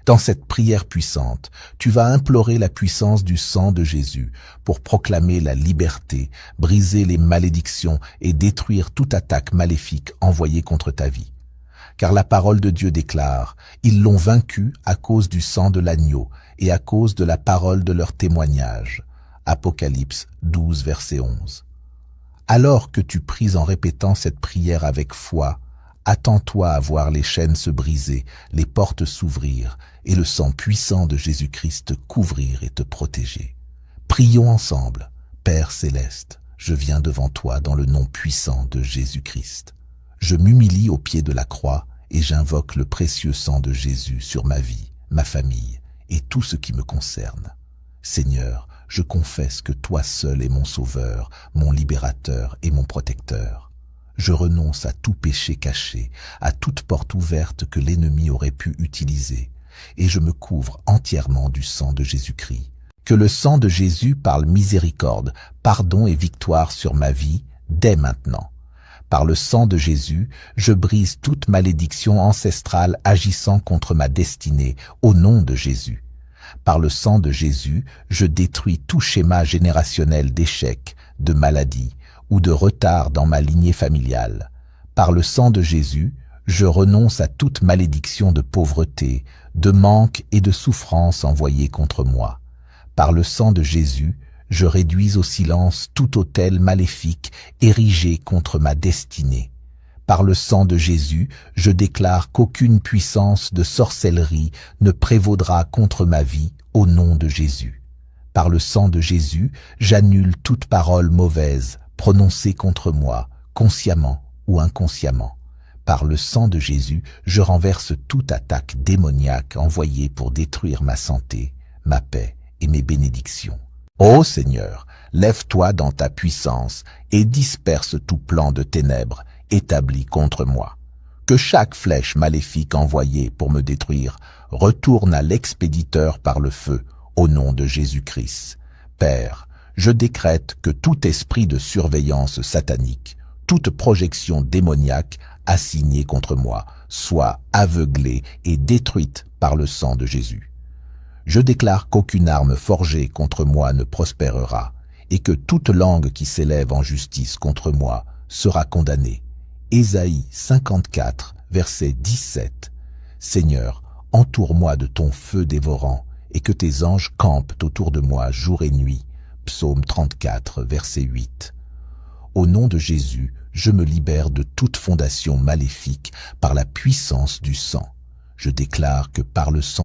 Dans cette prière puissante, tu vas implorer la puissance du sang de Jésus pour proclamer la liberté, briser les malédictions et détruire toute attaque maléfique envoyée contre ta vie. Car la parole de Dieu déclare, ils l'ont vaincu à cause du sang de l'agneau et à cause de la parole de leur témoignage. Apocalypse 12, verset 11. Alors que tu pries en répétant cette prière avec foi, attends-toi à voir les chaînes se briser, les portes s'ouvrir et le sang puissant de Jésus-Christ te couvrir et te protéger. Prions ensemble. Père céleste, je viens devant toi dans le nom puissant de Jésus-Christ. Je m'humilie au pied de la croix et j'invoque le précieux sang de Jésus sur ma vie, ma famille et tout ce qui me concerne. Seigneur, je confesse que toi seul es mon sauveur, mon libérateur et mon protecteur. Je renonce à tout péché caché, à toute porte ouverte que l'ennemi aurait pu utiliser, et je me couvre entièrement du sang de Jésus-Christ. Que le sang de Jésus parle miséricorde, pardon et victoire sur ma vie dès maintenant. Par le sang de Jésus, je brise toute malédiction ancestrale agissant contre ma destinée, au nom de Jésus. Par le sang de Jésus, je détruis tout schéma générationnel d'échec, de maladie ou de retard dans ma lignée familiale. Par le sang de Jésus, je renonce à toute malédiction de pauvreté, de manque et de souffrance envoyée contre moi. Par le sang de Jésus, je réduis au silence tout autel maléfique érigé contre ma destinée. Par le sang de Jésus, je déclare qu'aucune puissance de sorcellerie ne prévaudra contre ma vie au nom de Jésus. Par le sang de Jésus, j'annule toute parole mauvaise prononcée contre moi, consciemment ou inconsciemment. Par le sang de Jésus, je renverse toute attaque démoniaque envoyée pour détruire ma santé, ma paix et mes bénédictions. Ô Seigneur, lève-toi dans ta puissance et disperse tout plan de ténèbres établi contre moi. Que chaque flèche maléfique envoyée pour me détruire retourne à l'expéditeur par le feu, au nom de Jésus-Christ. Père, je décrète que tout esprit de surveillance satanique, toute projection démoniaque assignée contre moi, soit aveuglée et détruite par le sang de Jésus. Je déclare qu'aucune arme forgée contre moi ne prospérera et que toute langue qui s'élève en justice contre moi sera condamnée. Ésaïe 54, verset 17. Seigneur, entoure-moi de ton feu dévorant et que tes anges campent autour de moi jour et nuit. Psaume 34, verset 8. Au nom de Jésus, je me libère de toute fondation maléfique par la puissance du sang. Je déclare que par le sang